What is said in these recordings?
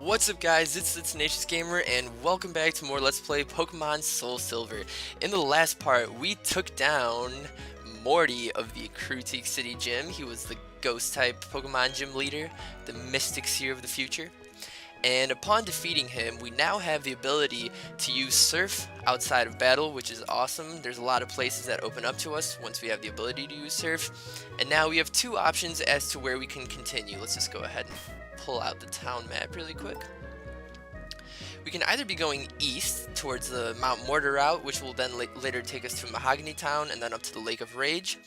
What's up guys, it's Tenacious Gamer and welcome back to more Let's Play Pokemon Soul Silver. In the last part, we took down Morty of the Akrutique City Gym. He was the ghost type Pokemon gym leader, the Mystic Seer of the future. And upon defeating him, we now have the ability to use Surf outside of battle, which is awesome. There's a lot of places that open up to us once we have the ability to use Surf. And now we have two options as to where we can continue. Let's just go ahead and pull out the town map really quick. We can either be going east towards the Mount Mortar route, which will then later take us to Mahogany Town and then up to the Lake of Rage.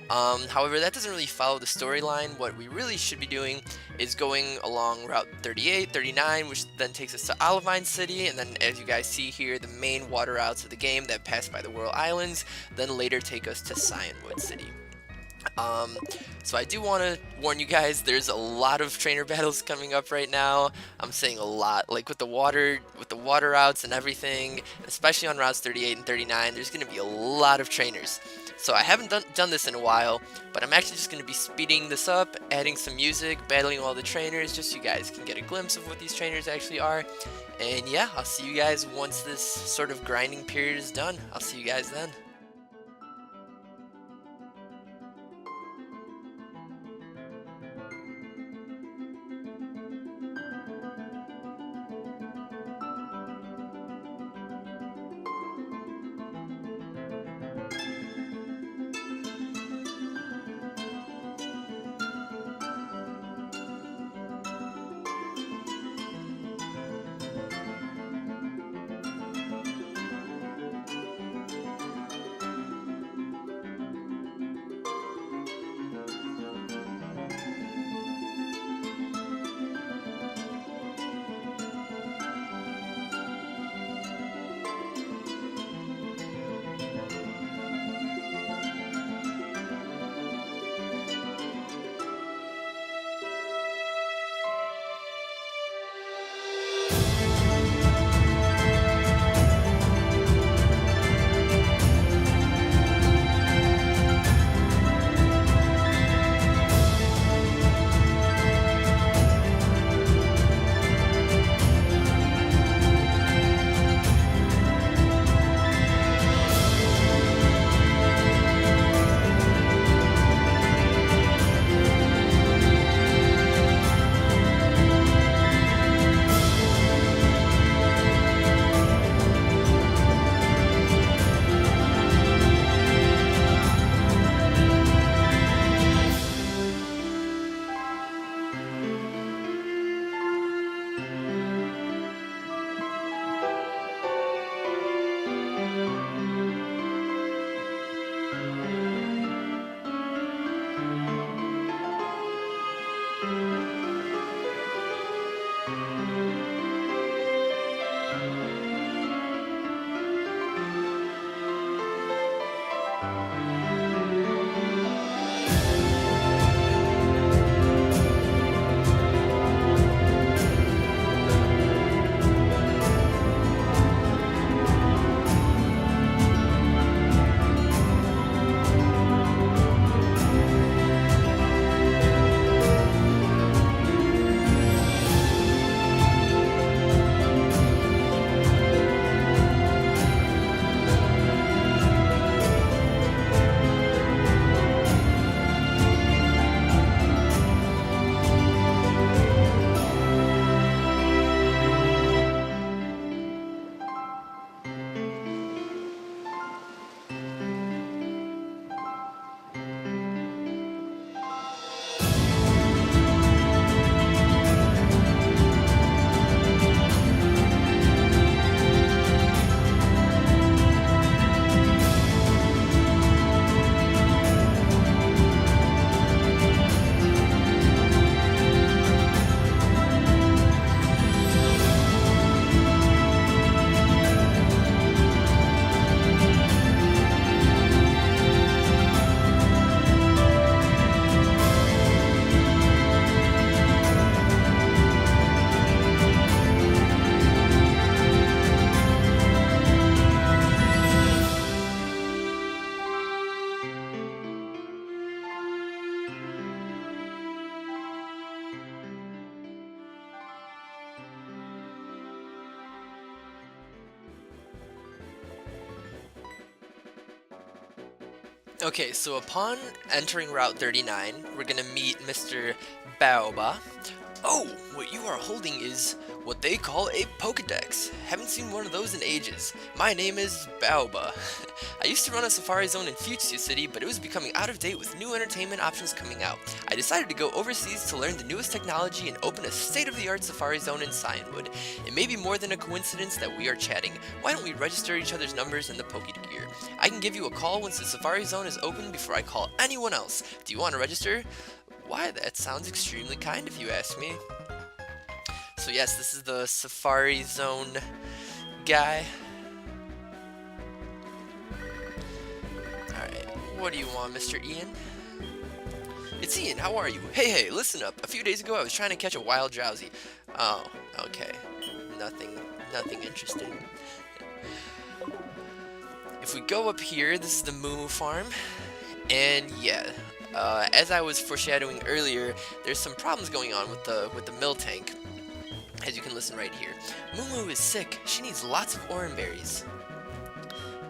However, that doesn't really follow the storyline. What we really should be doing is going along Route 38, 39, which then takes us to Olivine City, and then as you guys see here, the main water routes of the game that pass by the Whirl Islands, then later take us to Cyanwood City. So I do want to warn you guys, there's a lot of trainer battles coming up right now. I'm saying a lot, like with the water routes and everything, especially on routes 38 and 39, there's going to be a lot of trainers. So I haven't done this in a while, but I'm actually just going to be speeding this up, adding some music, battling all the trainers, just so you guys can get a glimpse of what these trainers actually are. And yeah, I'll see you guys once this sort of grinding period is done. I'll see you guys then. Okay, so upon entering Route 39, we're gonna meet Mr. Baoba. Oh, what you are holding is what they call a Pokedex. Haven't seen one of those in ages. My name is Baoba. I used to run a Safari Zone in Fuchsia City, but it was becoming out of date with new entertainment options coming out. I decided to go overseas to learn the newest technology and open a state-of-the-art Safari Zone in Cyanwood. It may be more than a coincidence that we are chatting. Why don't we register each other's numbers in the Pokegear? I can give you a call once the Safari Zone is open before I call anyone else. Do you want to register? Why, that sounds extremely kind if you ask me. So yes, this is the Safari Zone guy. Alright, what do you want, Mr. Ian? It's Ian, how are you? Hey, listen up. A few days ago I was trying to catch a wild drowsy. Oh, okay. Nothing interesting. If we go up here, this is the Moo Farm. And yeah, as I was foreshadowing earlier, there's some problems going on with the mill tank. As you can listen right here. Moo is sick. She needs lots of orange berries.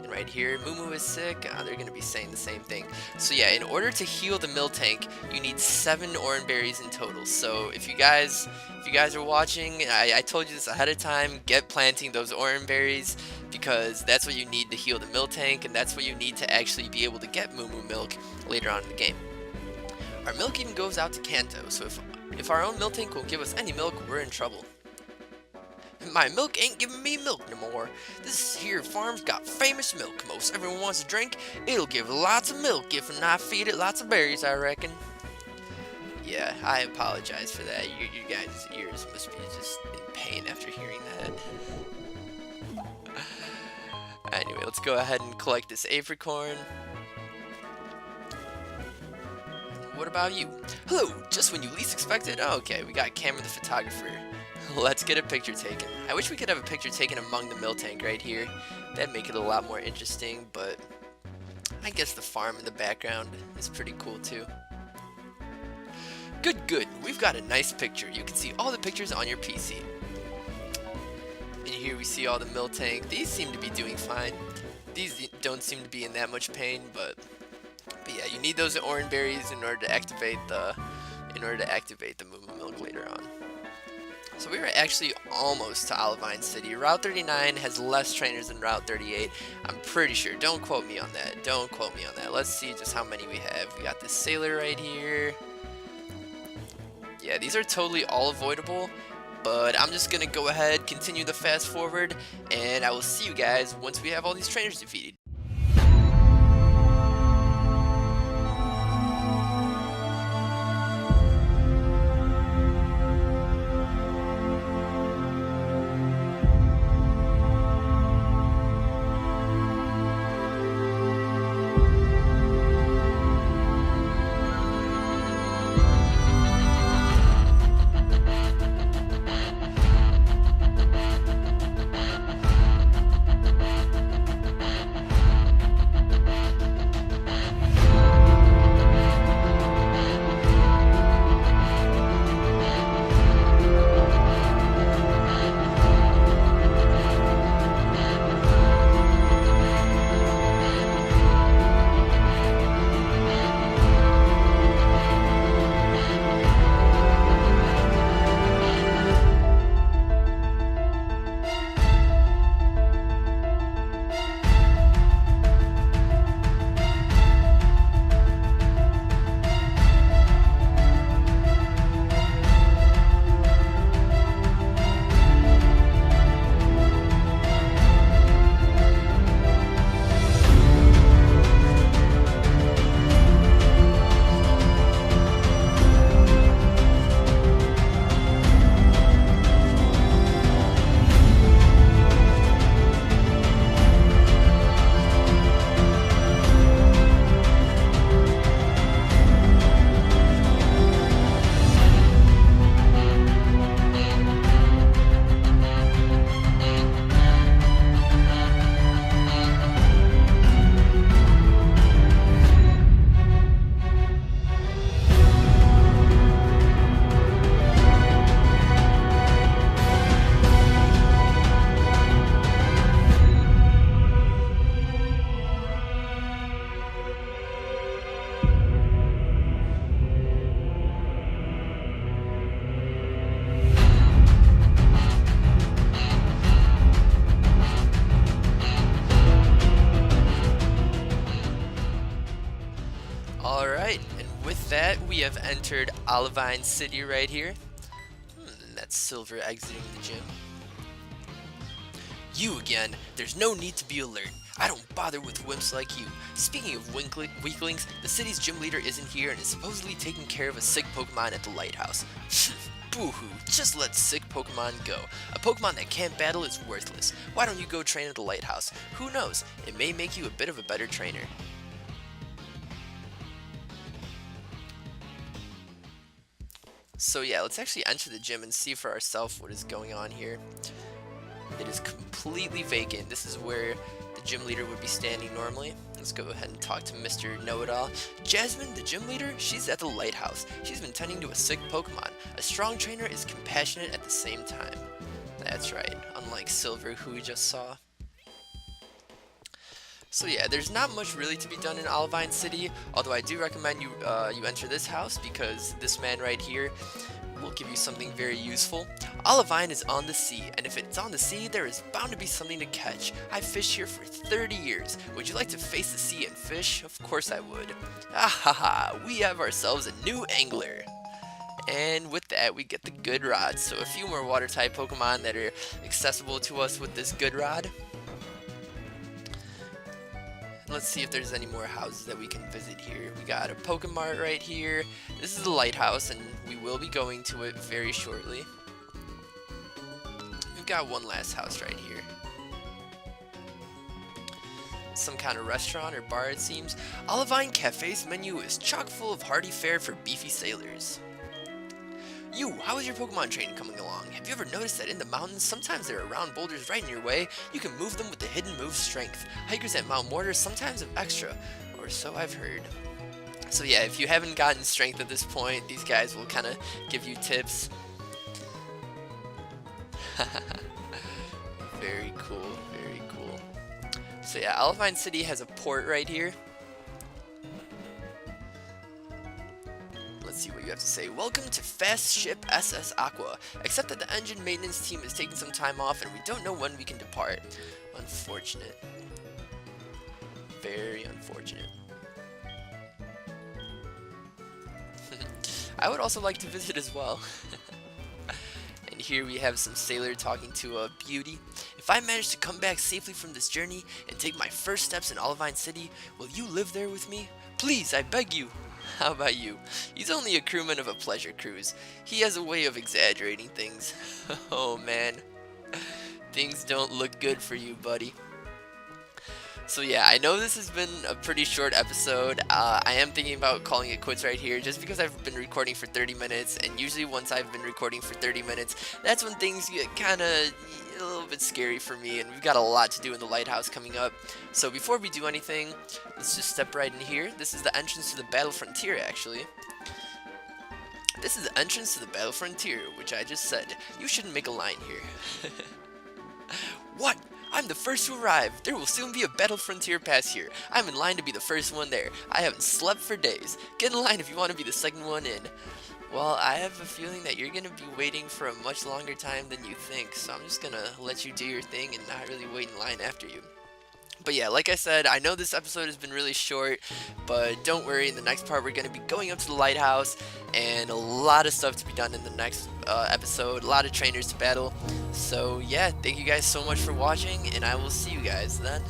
And right here, Moo is sick. They're going to be saying the same thing. So yeah, in order to heal the mill tank, you need 7 orange berries in total. So if you guys are watching, I told you this ahead of time, get planting those orange berries because that's what you need to heal the mill tank, and that's what you need to actually be able to get Moo milk later on in the game. Our milk even goes out to Kanto, so if our own mill tank won't give us any milk, we're in trouble. My milk ain't giving me milk no more. This here farm's got famous milk. Most everyone wants to drink. It'll give lots of milk if I feed it lots of berries, I reckon. Yeah, I apologize for that. You guys' ears must be just in pain after hearing that. Anyway, let's go ahead and collect this apricorn. What about you? Hello, just when you least expect it. Oh, okay, we got Cameron the photographer. Let's get a picture taken. I wish we could have a picture taken among the mill tank right here. That'd make it a lot more interesting, but I guess the farm in the background is pretty cool too. Good. We've got a nice picture. You can see all the pictures on your PC. And here we see all the mill tank. These seem to be doing fine. These don't seem to be in that much pain, but yeah, you need those orange berries in order to activate the Moo milk later on. So we are actually almost to Olivine City. Route 39 has less trainers than Route 38. I'm pretty sure. Don't quote me on that. Let's see just how many we have. We got this sailor right here. Yeah, these are totally all avoidable, but I'm just going to go ahead, continue the fast forward, and I will see you guys once we have all these trainers defeated. have entered Olivine City right here. That's Silver exiting the gym. You again. There's no need to be alert. I don't bother with wimps like you. Speaking of weaklings, the city's gym leader isn't here and is supposedly taking care of a sick Pokemon at the lighthouse. Boo-hoo, just let sick Pokemon go. A Pokemon that can't battle is worthless. Why don't you go train at the lighthouse? Who knows, it may make you a bit of a better trainer. So yeah, let's actually enter the gym and see for ourselves what is going on here. It is completely vacant. This is where the gym leader would be standing normally. Let's go ahead and talk to Mr. Know-It-All. Jasmine, the gym leader, she's at the lighthouse. She's been tending to a sick Pokemon. A strong trainer is compassionate at the same time. That's right, unlike Silver, who we just saw. So yeah, there's not much really to be done in Olivine City, although I do recommend you you enter this house because this man right here will give you something very useful. Olivine is on the sea, and if it's on the sea, there is bound to be something to catch. I've fished here for 30 years. Would you like to face the sea and fish? Of course I would. Ah, we have ourselves a new angler. And with that, we get the good rod. So a few more water type Pokemon that are accessible to us with this good rod. Let's see if there's any more houses that we can visit here. We got a Pokemart right here. This is the lighthouse, and we will be going to it very shortly. We've got one last house right here. Some kind of restaurant or bar, it seems. Olivine Cafe's menu is chock full of hearty fare for beefy sailors. You, how is your Pokemon training coming along? Have you ever noticed that in the mountains, sometimes there are round boulders right in your way? You can move them with the hidden move Strength. Hikers at Mount Mortar sometimes have extra, or so I've heard. So yeah, if you haven't gotten Strength at this point, these guys will kind of give you tips. Very cool, very cool. So yeah, Olivine City has a port right here. Let's see what you have to say. Welcome to Fast Ship SS Aqua. Except that the engine maintenance team is taking some time off and we don't know when we can depart. Unfortunate. Very unfortunate. I would also like to visit as well. And here we have some sailor talking to a beauty. If I manage to come back safely from this journey and take my first steps in Olivine City, will you live there with me? Please, I beg you. How about you? He's only a crewman of a pleasure cruise. He has a way of exaggerating things. Oh man. Things don't look good for you, buddy. So yeah, I know this has been a pretty short episode. I am thinking about calling it quits right here just because I've been recording for 30 minutes, and usually once I've been recording for 30 minutes, that's when things get kind of a little bit scary for me, and we've got a lot to do in the lighthouse coming up. So before we do anything, let's just step right in here. This is the entrance to the Battle Frontier, actually. This is the entrance to the Battle Frontier, which I just said. You shouldn't make a line here. What? I'm the first to arrive. There will soon be a Battle Frontier pass here. I'm in line to be the first one there. I haven't slept for days. Get in line if you want to be the second one in. Well, I have a feeling that you're going to be waiting for a much longer time than you think, so I'm just going to let you do your thing and not really wait in line after you. But yeah, like I said, I know this episode has been really short, but don't worry, in the next part we're going to be going up to the lighthouse, and a lot of stuff to be done in the next episode, a lot of trainers to battle. So yeah, thank you guys so much for watching, and I will see you guys then.